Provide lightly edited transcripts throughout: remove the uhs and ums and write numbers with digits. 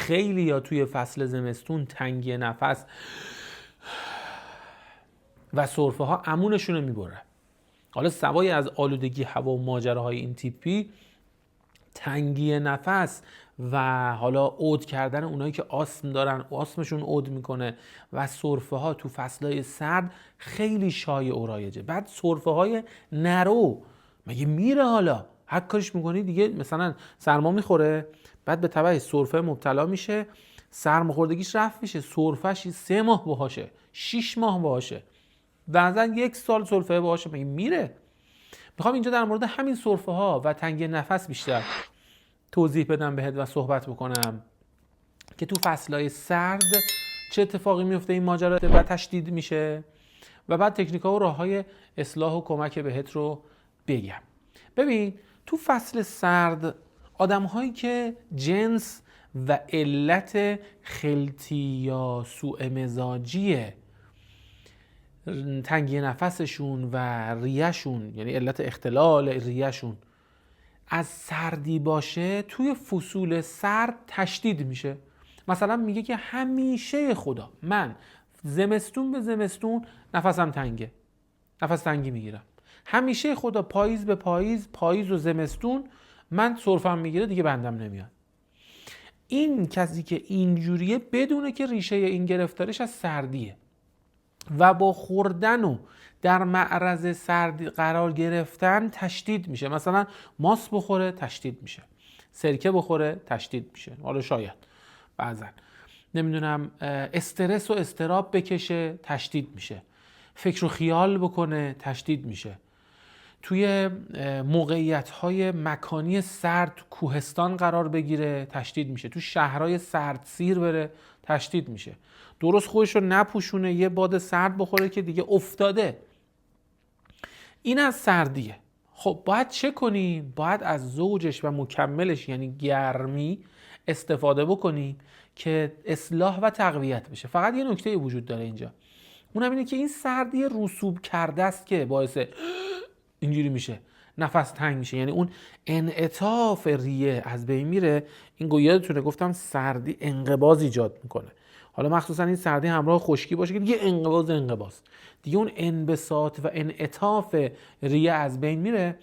خیلی یا توی فصل زمستون تنگی نفس و سرفه ها امونشون رو میبره. حالا سوای از آلودگی هوا و ماجراهای این تیپی، تنگی نفس و حالا عود کردن اونایی که آسم دارن، آسمشون عود میکنه و سرفه ها تو فصلهای سرد خیلی شایع و رایجه. بعد سرفه های نرو مگه میره؟ حالا هر کارش میکنی دیگه، مثلا سرما میخوره، بعد به تبع سرفه مبتلا میشه، سرماخوردگیش رفت میشه، سرفهش 3 ماه باهاشه، 6 ماه باهاشه، بعضا 1 سال سرفه باهاشه، مگه میره؟ میخوام اینجا در مورد همین سرفه ها و تنگی نفس بیشتر توضیح بدم بهت و صحبت بکنم که تو فصلهای سرد چه اتفاقی میفته این ماجرا و تشدید میشه، و بعد تکنیک‌ها و راه‌های اصلاح و کمک بهت رو بگم. ببین تو فصل سرد آدم‌هایی که جنس و علت خلطی یا سوء مزاجی تنگی نفسشون و ریه‌شون، یعنی علت اختلال ریه‌شون از سردی باشه، توی فصول سرد تشدید میشه. مثلا میگه که همیشه خدا من زمستون به زمستون نفسم تنگه، نفس تنگی میگیرم، همیشه خدا پاییز به پاییز، پاییز و زمستون من سرفم میگیره دیگه بندم نمیاد. این کسی که اینجوریه بدونه که ریشه این گرفتارش از سردیه و با خوردن و در معرض سردی قرار گرفتن تشدید میشه. مثلا ماست بخوره تشدید میشه، سرکه بخوره تشدید میشه، حالا شاید بعضن نمیدونم استرس و استراب بکشه تشدید میشه، فکر و خیال بکنه تشدید میشه، توی موقعیت‌های مکانی سرد تو کوهستان قرار بگیره تشدید میشه، تو شهرهای سردسیر بره تشدید میشه، درست خودش رو نپوشونه یه باد سرد بخوره که دیگه افتاده. این از سردیه. خب باید چه کنیم؟ باید از زوجش و مکملش یعنی گرمی استفاده بکنیم که اصلاح و تقویت بشه. فقط یه نکته وجود داره اینجا، اونم اینه که این سردی رسوب کرده است که باعث اینجوری میشه، نفس تنگ میشه، یعنی اون انعطاف ریه از بین میره. این یادتونه گفتم سردی انقباض ایجاد میکنه، حالا مخصوصا این سردی همراه خشکی باشه که دیگه انقباض دیگه اون انبساط و انعطاف ریه از بین میره،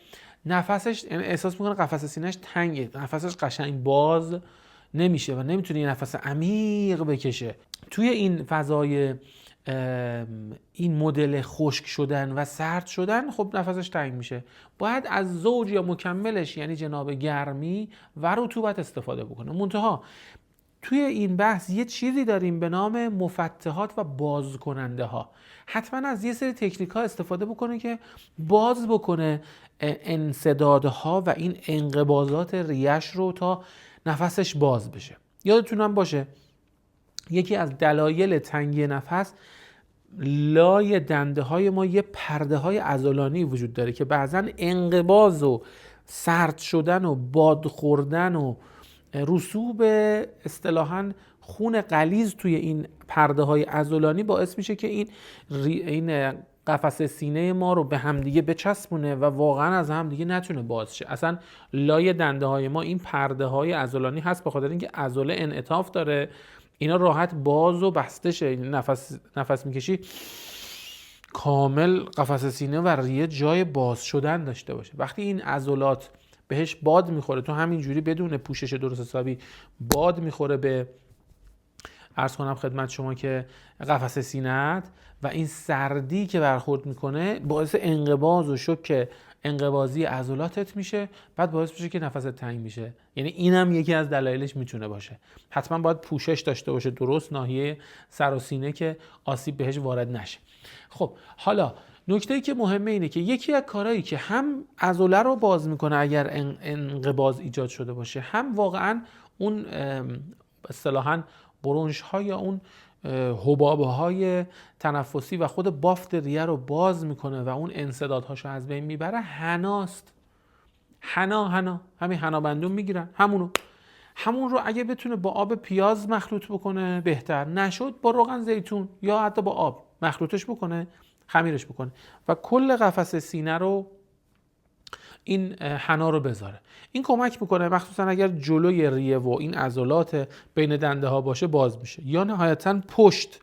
نفسش احساس میکنه قفسه سینه‌اش تنگه، نفسش قشنگ باز نمیشه و نمیتونه یه نفس عمیق بکشه. توی این فضای این مدل خشک شدن و سرد شدن خب نفسش تنگ میشه. باید از زوج یا مکملش یعنی جناب گرمی و رطوبت استفاده بکنه. منتها توی این بحث یه چیزی داریم به نام مفتحات و باز کننده ها. حتما از یه سری تکنیک ها استفاده بکنه که باز بکنه انسدادها و این انقباضات ریش رو تا نفسش باز بشه. یادتونم باشه یکی از دلایل تنگی نفس لای دنده های ما یه پرده های عضلانی وجود داره که بعضن انقباض و سرد شدن و باد خوردن و رسوب اصطلاحاً خون غلیظ توی این پرده های عضلانی باعث میشه که این قفسه سینه ما رو به همدیگه بچسبونه و واقعا از همدیگه نتونه باز شه. اصلا لای دنده های ما این پرده های عضلانی هست به خاطر اینکه عضله انعطاف داره، اینا راحت باز و بسته شه. نفس میکشی کامل قفسه سینه و ریه جای باز شدن داشته باشه. وقتی این عضلات بهش باد میخوره، تو همین جوری بدون پوشش درست حسابی باد میخوره به عرض کنم خدمت شما که قفسه سینه‌ات و این سردی که برخورد میکنه باعث انقباض و شوک انقباضی عضلاتت میشه، بعد باعث میشه که نفست تنگ میشه. یعنی اینم یکی از دلایلش میتونه باشه. حتما باید پوشش داشته باشه درست ناحیه سر و سینه که آسیب بهش وارد نشه. خب حالا نکته‌ای که مهمه اینه که یکی از کارهایی که هم عضله رو باز میکنه اگر انقباض ایجاد شده باشه، هم واقعا اون اصطلاحاً برونش ها یا اون حبابه های تنفسی و خود بافت ریه رو باز میکنه و اون انسدادهاشو از بین میبره، حناست. حنا همین حنا بندون میگیرن، همون رو اگه بتونه با آب پیاز مخلوط بکنه بهتر، نشد با روغن زیتون یا حتی با آب مخلوطش بکنه، خمیرش بکنه و کل قفسه سینه رو این حنا رو بذاره. این کمک میکنه مخصوصا اگر جلوی ریه و این عضلات بین دنده ها باشه باز میشه. یا نهایتا پشت،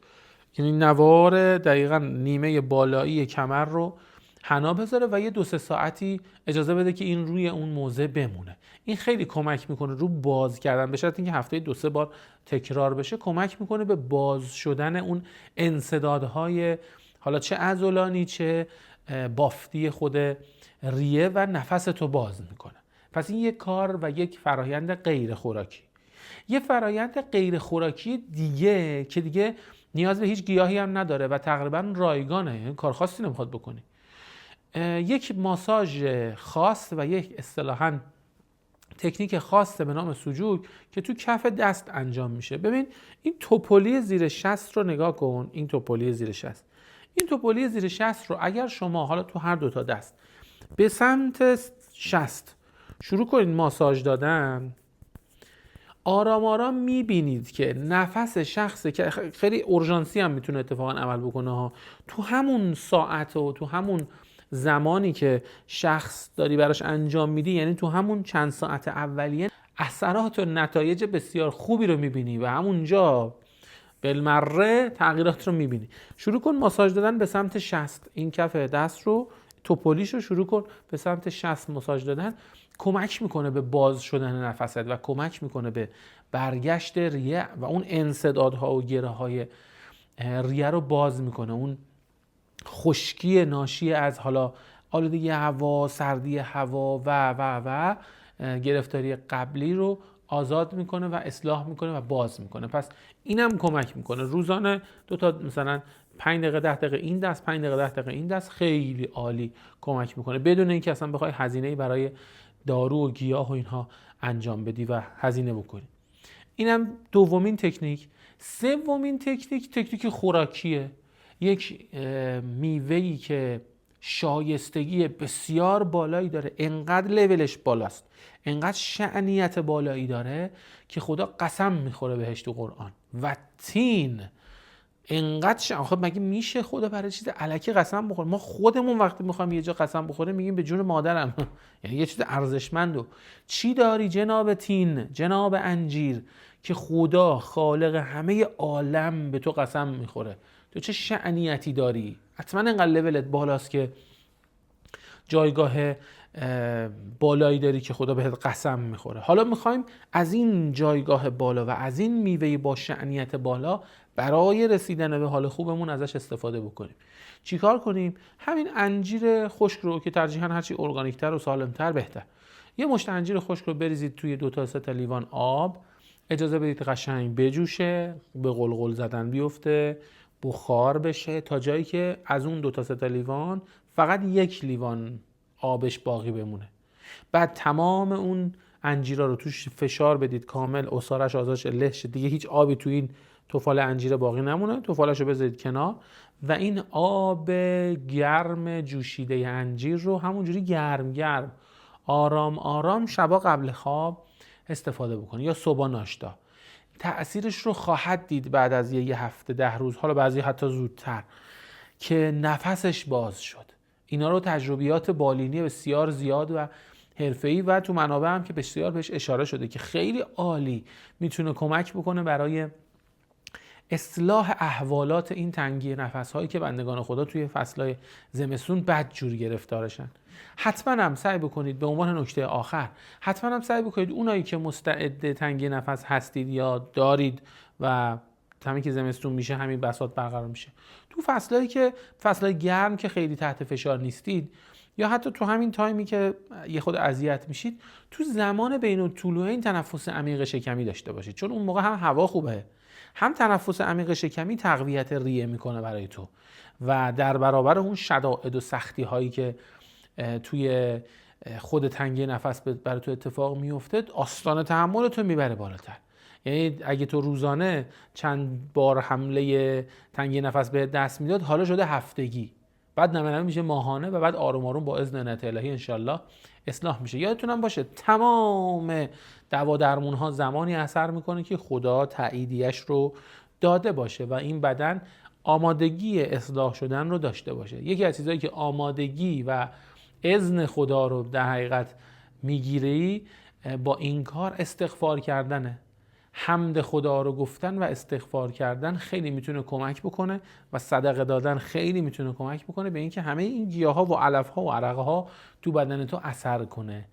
یعنی نوار دقیقاً نیمه بالایی کمر رو حنا بذاره و یه 2-3 ساعتی اجازه بده که این روی اون موضع بمونه. این خیلی کمک میکنه رو باز کردن، به شرط اینکه هفته 2-3 بار تکرار بشه. کمک میکنه به باز شدن اون انسدادهای حالا چه عضلانی چه بافتی خود ریه و نفس تو باز میکنه. پس این یک کار و یک فرایند غیر خوراکی. یه فرایند غیر خوراکی دیگه که دیگه نیاز به هیچ گیاهی هم نداره و تقریبا رایگانه، یعنی کار خاصی نمیخواد بکنی. یک ماساژ خاص و یک اصطلاحاً تکنیک خاصه به نام سوجوک که تو کف دست انجام میشه. ببین این توپلی زیر شست رو نگاه کن. این توپلی زیر شست، این توپلی زیر شست رو اگر شما حالا تو هر دو تا دست به سمت شست شروع کنید ماساژ دادن، آرام آرام میبینید که نفس شخصی که خیلی اورژانسی هم میتونه اتفاقا عمل بکنه ها، تو همون ساعت و تو همون زمانی که شخص داری براش انجام میدی، یعنی تو همون چند ساعت اولیه اثرات و نتایج بسیار خوبی رو میبینی و همونجا بالمره تغییرات رو میبینی. شروع کن ماساژ دادن به سمت شست. این کف دست رو توپولیش رو شروع کن به سمت شست ماساژ دادن. کمک میکنه به باز شدن نفست و کمک میکنه به برگشت ریه و اون انسدادها و گره های ریه رو باز میکنه. اون خشکی ناشی از حالا آلودگی هوا، سردی هوا و گرفتاری قبلی رو آزاد میکنه و اصلاح میکنه و باز میکنه. پس اینم کمک میکنه. روزانه 2 تا مثلا 5 دقیقه 10 دقیقه این دست، 5 دقیقه 10 دقیقه این دست، خیلی عالی کمک میکنه بدون اینکه اصلا بخوای هزینه‌ای برای دارو و گیاه و اینها انجام بدی و هزینه بکنی. اینم دومین تکنیک. سومین تکنیک خوراکیه. یک میوه‌ای که شایستگی بسیار بالایی داره، انقدر لولش بالاست، انقدر شأنیت بالایی داره که خدا قسم میخوره بهش تو قرآن. و تین انقدر آخه مگه میشه خدا برای چیز الکی قسم بخوره؟ ما خودمون وقتی میخوایم یه جا قسم بخوریم میگیم به جون مادرم یعنی یه چیز ارزشمندو. چی داری جناب تین، جناب انجیر، که خدا خالق همه عالم به تو قسم میخوره؟ تو چه شأنیتی داری؟ حتما اینقدر لولت بالاست که جایگاه بالایی داری که خدا بهت قسم میخوره. حالا میخوایم از این جایگاه بالا و از این میوه با شأنیت بالا برای رسیدن به حال خوبمون ازش استفاده بکنیم. چیکار کنیم؟ همین انجیر خشک رو که ترجیحاً هرچی ارگانیک‌تر و سالم‌تر بهتر، یه مشت انجیر خشک رو بریزید توی 2 تا 3 تا لیوان آب، اجازه بدید قشنگ بجوشه، به قلقل زدن بیفته، بخار بشه تا جایی که از اون 2 تا 3 تا لیوان فقط 1 لیوان آبش باقی بمونه. بعد تمام اون انجیرا رو توش فشار بدید کامل، عصارش آزادش لهش، دیگه هیچ آبی تو این توفال انجیر باقی نمونه. توفالش رو بذارید کنار و این آب گرم جوشیده انجیر رو همونجوری گرم آرام آرام شبا قبل خواب استفاده بکنید یا صبح ناشتا. تأثیرش رو خواهد دید بعد از یه هفته 10 روز، حالا بعضی حتی زودتر، که نفسش باز شد. اینا رو تجربیات بالینی بسیار زیاد و حرفه‌ای و تو منابع هم که بسیار بهش اشاره شده که خیلی عالی میتونه کمک بکنه برای اصلاح احوالات این تنگی نفس‌هایی که بندگان خدا توی فصل‌های زمستون بدجور گرفتارشن. حتما هم سعی بکنید، به عنوان نکته آخر، حتما هم سعی بکنید اونایی که مستعد تنگی نفس هستید یا دارید و همین که زمستون میشه همین بساط برقرار میشه، تو فصلایی که فصلای گرم که خیلی تحت فشار نیستید یا حتی تو همین تایمی که یه خود اذیت میشید، تو زمان بین الطلوعین تنفس عمیق شکمی داشته باشید، چون اون موقع هم هوا خوبه، هم تنفس عمیق شکمی تقویت ریه میکنه برای تو و در برابر اون شدائد و سختی هایی که توی خود تنگی نفس برای تو اتفاق میفته، آستان تحملتو میبره بالاتر. یعنی اگه تو روزانه چند بار حمله تنگی نفس به دست میداد، حالا شده هفتگی، بعد نمه میشه ماهانه و بعد آروم آروم با اذن عنایت الهی انشالله اصلاح میشه. یادتونم باشه تمام دوا درمون ها زمانی اثر میکنه که خدا تاییدیش رو داده باشه و این بدن آمادگی اصلاح شدن رو داشته باشه. یکی از چیزایی که آمادگی و اذن خدا رو در حقیقت میگیری، با این کار استغفار کردنه. حمد خدا رو گفتن و استغفار کردن خیلی میتونه کمک بکنه و صدقه دادن خیلی میتونه کمک بکنه به اینکه همه این گیاها و علفها و عرقها تو بدن تو اثر کنه.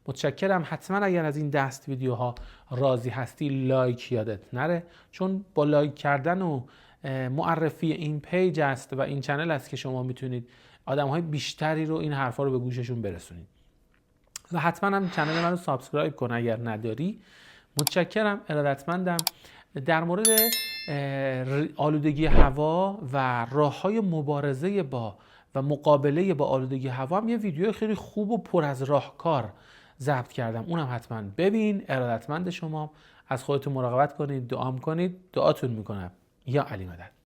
متشکرم. حتما اگر از این دست ویدیوها راضی هستی لایک یادت نره، چون با لایک کردن و معرفی این پیج است و این چنل است که شما میتونید آدم‌های بیشتری رو این حرفا رو به گوششون برسونید. و حتما هم چنل من رو سابسکرایب کن اگر نداری. متشکرم، ارادتمندم. در مورد آلودگی هوا و راه‌های مبارزه با و مقابله با آلودگی هوا هم یه ویدیو خیلی خوب و پر از راهکار ضبط کردم، اونم حتما ببین. ارادتمند شما، از خودتون مراقبت کنید، دعام کنید، دعاتون میکنم. یا علی مدد.